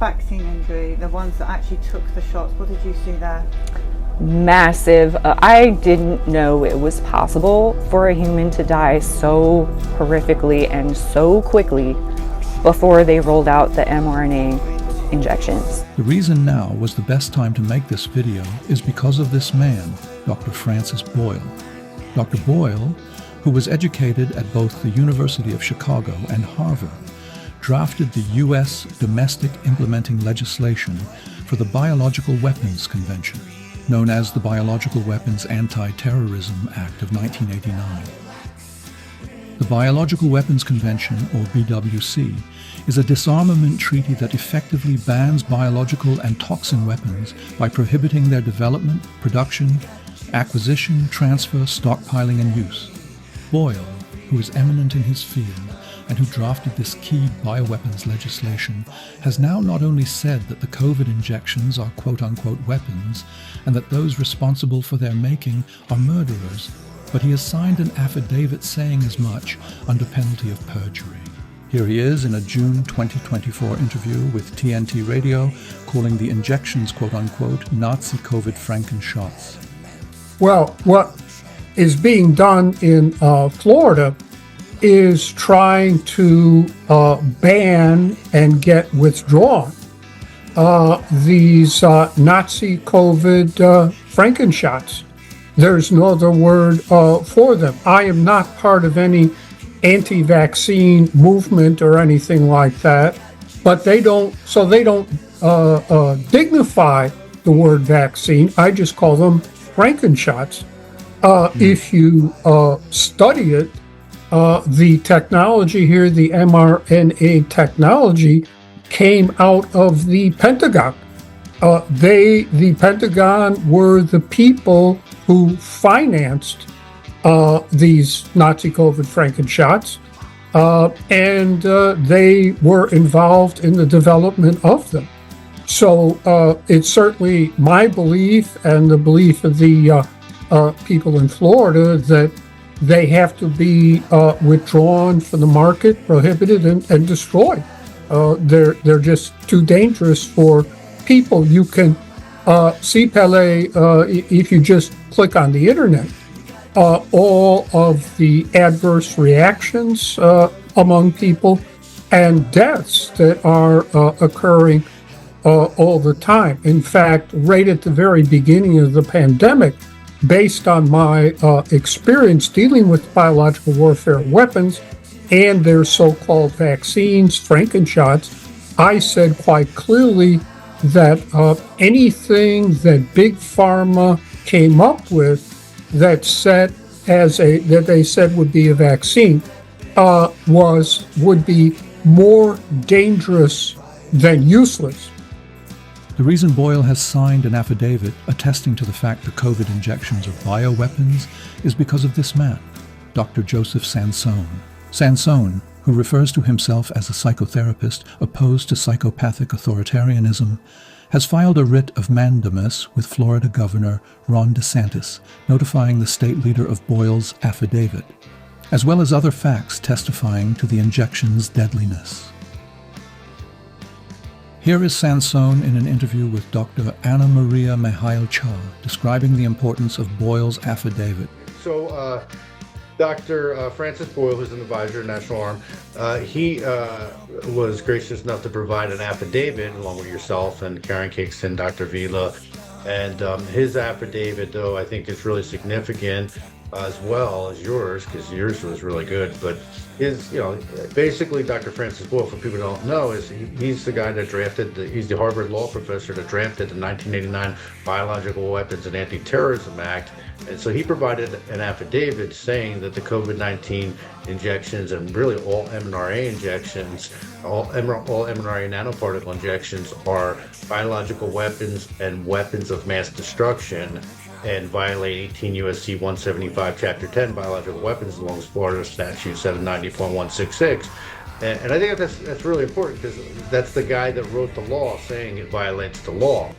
vaccine injury, the ones that actually took the shots, what did you see there? Massive. I didn't know it was possible for a human to die so horrifically and so quickly before they rolled out the mRNA injections. The reason now was the best time to make this video is because of this man, Dr. Francis Boyle. Dr. Boyle, who was educated at both the University of Chicago and Harvard, drafted the U.S. domestic implementing legislation for the Biological Weapons Convention, known as the Biological Weapons Anti-Terrorism Act of 1989. The Biological Weapons Convention, or BWC, is a disarmament treaty that effectively bans biological and toxin weapons by prohibiting their development, production, acquisition, transfer, stockpiling, and use. Boyle, who is eminent in his field and who drafted this key bioweapons legislation, has now not only said that the COVID injections are quote-unquote weapons and that those responsible for their making are murderers, but he has signed an affidavit saying as much under penalty of perjury. Here he is in a June 2024 interview with TNT Radio, calling the injections quote-unquote Nazi COVID-Franken shots. Well, what is being done in Florida is trying to ban and get withdrawn these Nazi COVID Franken shots. There's no other word for them. I am not part of any anti-vaccine movement or anything like that, but they don't dignify the word vaccine. I just call them Franken shots. If you study it, the technology here, the mRNA technology, came out of the Pentagon. The Pentagon were the people who financed these Nazi COVID Franken shots, and they were involved in the development of them. So it's certainly my belief and the belief of the people in Florida that they have to be withdrawn from the market, prohibited, and destroyed. They're just too dangerous for people. You can see, Pele, if you just click on the internet, all of the adverse reactions among people and deaths that are occurring all the time. In fact, right at the very beginning of the pandemic, based on my experience dealing with biological warfare weapons and their so-called vaccines, Franken shots, I said quite clearly that anything that Big Pharma came up with that they said would be a vaccine would be more dangerous than useless. The reason Boyle has signed an affidavit attesting to the fact the COVID injections are bioweapons is because of this man, Dr. Joseph Sansone. Sansone, who refers to himself as a psychotherapist opposed to psychopathic authoritarianism, has filed a writ of mandamus with Florida Governor Ron DeSantis, notifying the state leader of Boyle's affidavit, as well as other facts testifying to the injection's deadliness. Here is Sansone in an interview with Dr. Anna Maria Mihail-Cha describing the importance of Boyle's affidavit. So, Dr. Francis Boyle, who's an advisor at National Arm, he was gracious enough to provide an affidavit along with yourself and Karen Kingston, Dr. Vila, and his affidavit, though, I think is really significant as well as yours, because yours was really good. But basically Dr. Francis Boyle, for people who don't know, he's the guy that he's the Harvard law professor that drafted the 1989 Biological Weapons and Anti-Terrorism Act. And so he provided an affidavit saying that the COVID-19 injections and really all mRNA injections, all mRNA nanoparticle injections are biological weapons and weapons of mass destruction, and violate 18 U.S.C. 175, Chapter 10, biological weapons, along with Florida Statute 790.166. And I think that's really important, because that's the guy that wrote the law saying it violates the law.